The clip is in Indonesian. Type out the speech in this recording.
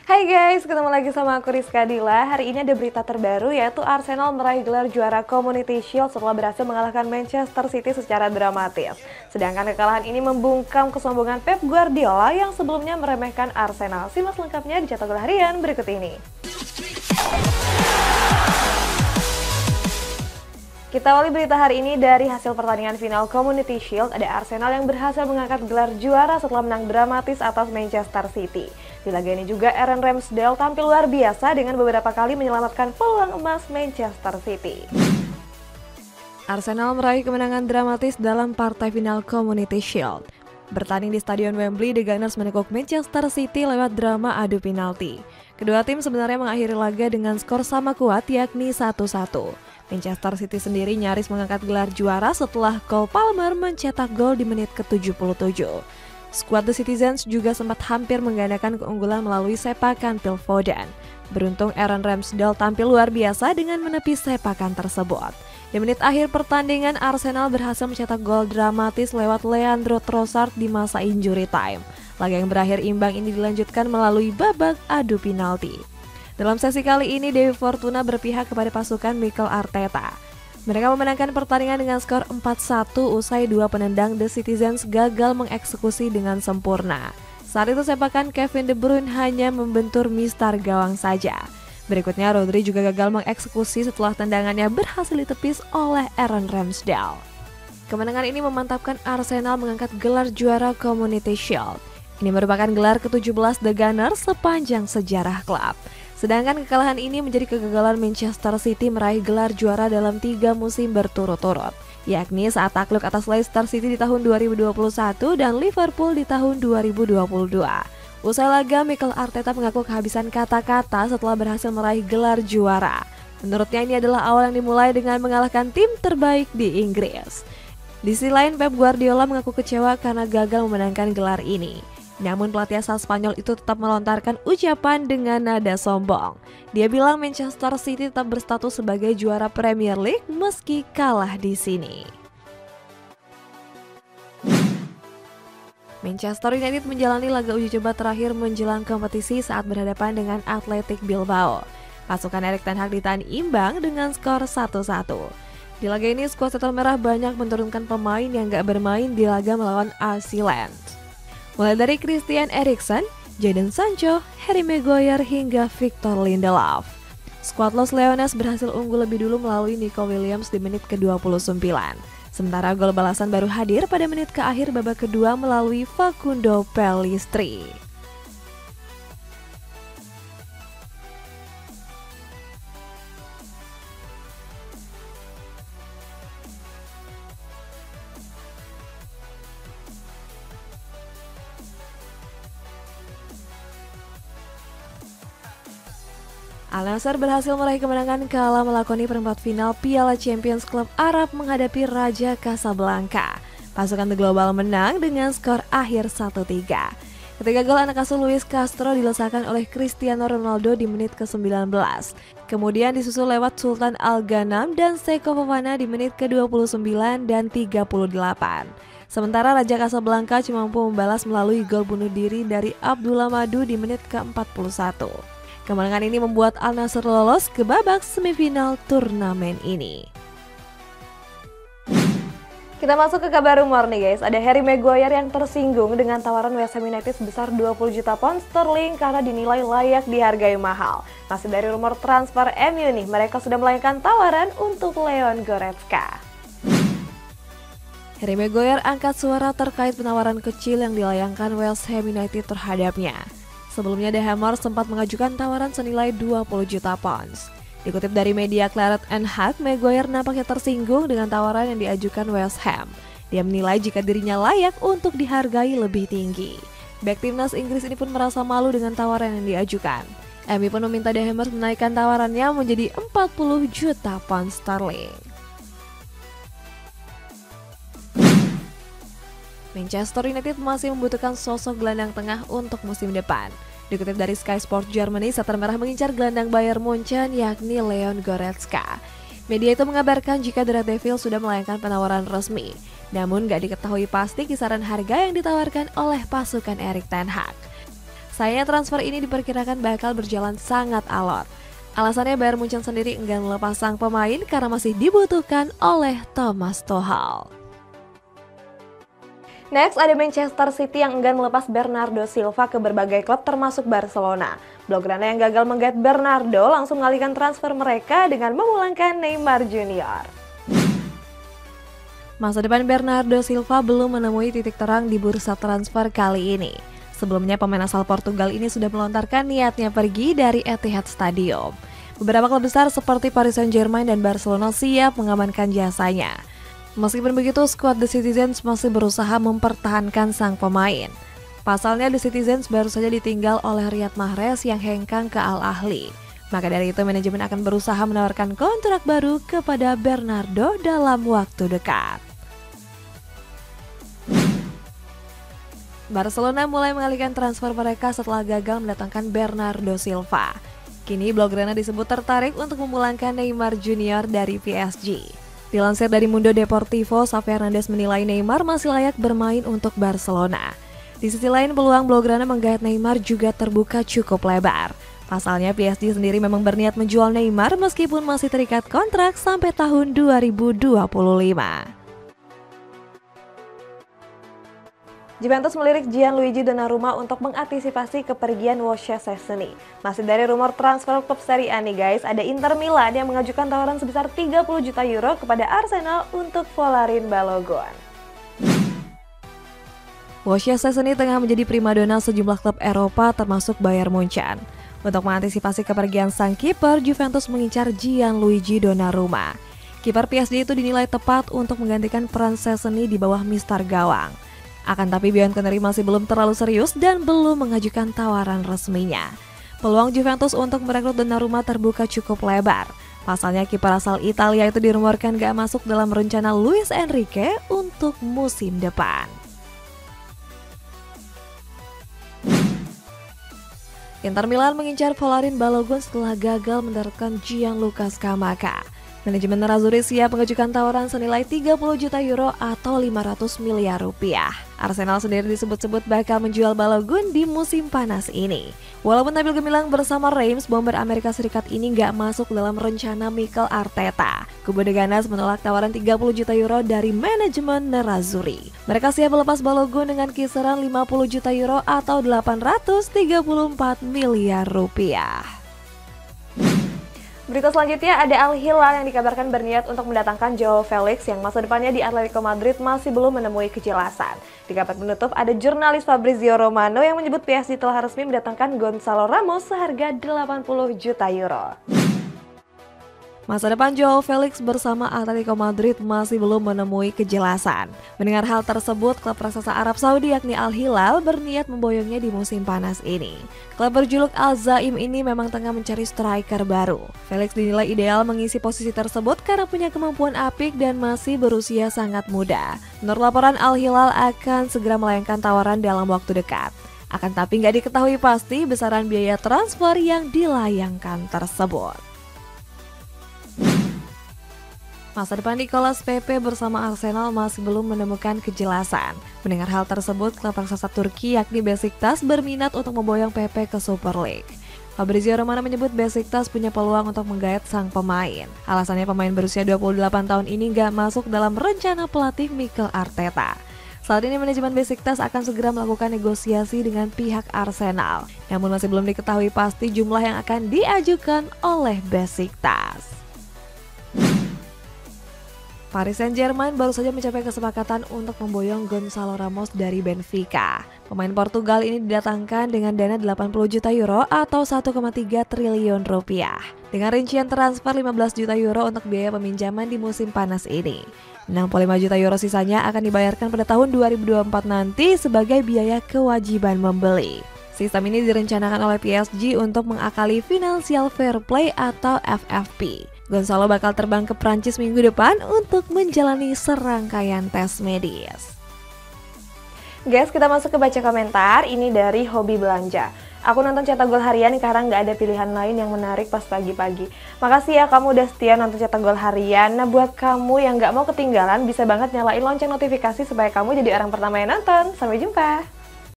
Hai guys, ketemu lagi sama aku Rizka Dila. Hari ini ada berita terbaru yaitu Arsenal meraih gelar juara Community Shield setelah berhasil mengalahkan Manchester City secara dramatis. Sedangkan kekalahan ini membungkam kesombongan Pep Guardiola yang sebelumnya meremehkan Arsenal. Simak lengkapnya di Cetak Gol Harian berikut ini. Kita awali berita hari ini dari hasil pertandingan final Community Shield. Ada Arsenal yang berhasil mengangkat gelar juara setelah menang dramatis atas Manchester City. Di laga ini juga Aaron Ramsdale tampil luar biasa dengan beberapa kali menyelamatkan peluang emas Manchester City. Arsenal meraih kemenangan dramatis dalam partai final Community Shield. Bertanding di Stadion Wembley, The Gunners menekuk Manchester City lewat drama adu penalti. Kedua tim sebenarnya mengakhiri laga dengan skor sama kuat yakni 1-1. Manchester City sendiri nyaris mengangkat gelar juara setelah Cole Palmer mencetak gol di menit ke-77. Skuad The Citizens juga sempat hampir menggandakan keunggulan melalui sepakan Phil Foden. Beruntung Aaron Ramsdale tampil luar biasa dengan menepis sepakan tersebut. Di menit akhir pertandingan, Arsenal berhasil mencetak gol dramatis lewat Leandro Trossard di masa injury time. Laga yang berakhir imbang ini dilanjutkan melalui babak adu penalti. Dalam sesi kali ini, Dewi Fortuna berpihak kepada pasukan Mikel Arteta. Mereka memenangkan pertandingan dengan skor 4-1 usai dua penendang The Citizens gagal mengeksekusi dengan sempurna. Saat itu sepakan Kevin De Bruyne hanya membentur mistar gawang saja. Berikutnya Rodri juga gagal mengeksekusi setelah tendangannya berhasil ditepis oleh Aaron Ramsdale. Kemenangan ini memantapkan Arsenal mengangkat gelar juara Community Shield. Ini merupakan gelar ke-17 The Gunners sepanjang sejarah klub. Sedangkan kekalahan ini menjadi kegagalan Manchester City meraih gelar juara dalam 3 musim berturut-turut, yakni saat takluk atas Leicester City di tahun 2021 dan Liverpool di tahun 2022. Usai laga, Mikel Arteta mengaku kehabisan kata-kata setelah berhasil meraih gelar juara. Menurutnya ini adalah awal yang dimulai dengan mengalahkan tim terbaik di Inggris. Di sisi lain, Pep Guardiola mengaku kecewa karena gagal memenangkan gelar ini. Namun pelatih asal Spanyol itu tetap melontarkan ucapan dengan nada sombong. Dia bilang Manchester City tetap berstatus sebagai juara Premier League meski kalah di sini. Manchester United menjalani laga uji coba terakhir menjelang kompetisi saat berhadapan dengan Athletic Bilbao. Pasukan Erik ten Hag ditahan imbang dengan skor 1-1. Di laga ini, skuad setan merah banyak menurunkan pemain yang gak bermain di laga melawan AC Lens. Mulai dari Christian Eriksen, Jadon Sancho, Harry Maguire hingga Victor Lindelof. Skuad Los Leones berhasil unggul lebih dulu melalui Nico Williams di menit ke-29. Sementara gol balasan baru hadir pada menit ke akhir babak kedua melalui Facundo Pellistri. Al Nassr berhasil meraih kemenangan kala melakoni perempat final Piala Champions Klub Arab menghadapi Raja Casablanca. Pasukan The Global menang dengan skor akhir 1-3. Ketiga gol anak asuh Luis Castro dilesakan oleh Cristiano Ronaldo di menit ke-19. Kemudian disusul lewat Sultan Al Ghanam dan Seko Fofana di menit ke-29 dan 38. Sementara Raja Casablanca cuma mampu membalas melalui gol bunuh diri dari Abdullah Madu di menit ke-41. Kemenangan ini membuat Al Nassr lolos ke babak semifinal turnamen ini. Kita masuk ke kabar rumor nih guys. Ada Harry Maguire yang tersinggung dengan tawaran West Ham United sebesar 20 juta pound sterling karena dinilai layak dihargai mahal. Masih dari rumor transfer MU nih, mereka sudah melayangkan tawaran untuk Leon Goretzka. Harry Maguire angkat suara terkait penawaran kecil yang dilayangkan West Ham United terhadapnya. Sebelumnya The Hammers sempat mengajukan tawaran senilai 20 juta pounds. Dikutip dari media Claret and Hag, Maguire nampaknya tersinggung dengan tawaran yang diajukan West Ham. Dia menilai jika dirinya layak untuk dihargai lebih tinggi. Bek timnas Inggris ini pun merasa malu dengan tawaran yang diajukan. MU pun meminta The Hammers menaikkan tawarannya menjadi 40 juta pound sterling. Manchester United masih membutuhkan sosok gelandang tengah untuk musim depan. Dikutip dari Sky Sport Germany, setan merah mengincar gelandang Bayern Munchen yakni Leon Goretzka. Media itu mengabarkan jika The Red Devils sudah melayangkan penawaran resmi. Namun gak diketahui pasti kisaran harga yang ditawarkan oleh pasukan Erik ten Hag. Sayangnya transfer ini diperkirakan bakal berjalan sangat alot. Alasannya Bayern Munchen sendiri enggan melepas sang pemain karena masih dibutuhkan oleh Thomas Tuchel. Next, ada Manchester City yang enggan melepas Bernardo Silva ke berbagai klub termasuk Barcelona. Blaugrana yang gagal menggait Bernardo langsung mengalihkan transfer mereka dengan memulangkan Neymar Junior. Masa depan Bernardo Silva belum menemui titik terang di bursa transfer kali ini. Sebelumnya pemain asal Portugal ini sudah melontarkan niatnya pergi dari Etihad Stadium. Beberapa klub besar seperti Paris Saint-Germain dan Barcelona siap mengamankan jasanya. Meskipun begitu, skuad The Citizens masih berusaha mempertahankan sang pemain. Pasalnya The Citizens baru saja ditinggal oleh Riyad Mahrez yang hengkang ke Al Ahly. Maka dari itu manajemen akan berusaha menawarkan kontrak baru kepada Bernardo dalam waktu dekat. Barcelona mulai mengalihkan transfer mereka setelah gagal mendatangkan Bernardo Silva. Kini Blaugrana disebut tertarik untuk memulangkan Neymar Junior dari PSG. Dilansir dari Mundo Deportivo, Xavi Hernandez menilai Neymar masih layak bermain untuk Barcelona. Di sisi lain, peluang Blaugrana menggait Neymar juga terbuka cukup lebar. Pasalnya PSG sendiri memang berniat menjual Neymar meskipun masih terikat kontrak sampai tahun 2025. Juventus melirik Gianluigi Donnarumma untuk mengantisipasi kepergian Wojciech Szczęsny. Masih dari rumor transfer klub Serie A nih guys, ada Inter Milan yang mengajukan tawaran sebesar 30 juta euro kepada Arsenal untuk Folarin Balogun. Wojciech Szczęsny tengah menjadi primadona sejumlah klub Eropa termasuk Bayern Munchen. Untuk mengantisipasi kepergian sang kiper, Juventus mengincar Gianluigi Donnarumma. Kiper PSG itu dinilai tepat untuk menggantikan peran Szczęsny di bawah mister gawang. Akan tapi Bion Connery masih belum terlalu serius dan belum mengajukan tawaran resminya. Peluang Juventus untuk merekrut Donnarumma terbuka cukup lebar. Pasalnya kiper asal Italia itu dirumorkan gak masuk dalam rencana Luis Enrique untuk musim depan. Inter Milan mengincar Folarin Balogun setelah gagal mendaratkan Gianluca Scamacca. Manajemen Nerazzurri siap mengajukan tawaran senilai 30 juta euro atau 500 miliar rupiah. Arsenal sendiri disebut-sebut bakal menjual Balogun di musim panas ini. Walaupun tampil gemilang bersama Reims, bomber Amerika Serikat ini nggak masuk dalam rencana Mikel Arteta. Kubu The Gunners menolak tawaran 30 juta euro dari manajemen Nerazzurri. Mereka siap melepas Balogun dengan kisaran 50 juta euro atau 834 miliar rupiah. Berita selanjutnya ada Al Hilal yang dikabarkan berniat untuk mendatangkan Joao Felix yang masa depannya di Atletico Madrid masih belum menemui kejelasan. Di kabar penutup ada jurnalis Fabrizio Romano yang menyebut PSG telah resmi mendatangkan Gonzalo Ramos seharga 80 juta euro. Masa depan Joao Felix bersama Atletico Madrid masih belum menemui kejelasan. Mendengar hal tersebut, klub raksasa Arab Saudi yakni Al Hilal berniat memboyongnya di musim panas ini. Klub berjuluk Al Zaim ini memang tengah mencari striker baru. Felix dinilai ideal mengisi posisi tersebut karena punya kemampuan apik dan masih berusia sangat muda. Menurut laporan, Al Hilal akan segera melayangkan tawaran dalam waktu dekat. Akan tapi nggak diketahui pasti besaran biaya transfer yang dilayangkan tersebut. Masa depan Nicolas Pepe bersama Arsenal masih belum menemukan kejelasan. Mendengar hal tersebut, klub raksasa Turki yakni Besiktas berminat untuk memboyong Pepe ke Super League. Fabrizio Romano menyebut Besiktas punya peluang untuk menggait sang pemain. Alasannya pemain berusia 28 tahun ini gak masuk dalam rencana pelatih Mikel Arteta. Saat ini manajemen Besiktas akan segera melakukan negosiasi dengan pihak Arsenal. Namun masih belum diketahui pasti jumlah yang akan diajukan oleh Besiktas. Paris Saint-Germain baru saja mencapai kesepakatan untuk memboyong Gonzalo Ramos dari Benfica. Pemain Portugal ini didatangkan dengan dana 80 juta euro atau 1,3 triliun rupiah. Dengan rincian transfer 15 juta euro untuk biaya peminjaman di musim panas ini. 65 juta euro sisanya akan dibayarkan pada tahun 2024 nanti sebagai biaya kewajiban membeli. Sistem ini direncanakan oleh PSG untuk mengakali Financial Fair Play atau FFP. Gonzalo bakal terbang ke Prancis minggu depan untuk menjalani serangkaian tes medis. Guys, kita masuk ke baca komentar. Ini dari Hobi Belanja. Aku nonton Cetak Gol Harian karena nggak ada pilihan lain yang menarik pas pagi-pagi. Makasih ya kamu udah setia nonton Cetak Gol Harian. Nah, buat kamu yang nggak mau ketinggalan, bisa banget nyalain lonceng notifikasi supaya kamu jadi orang pertama yang nonton. Sampai jumpa!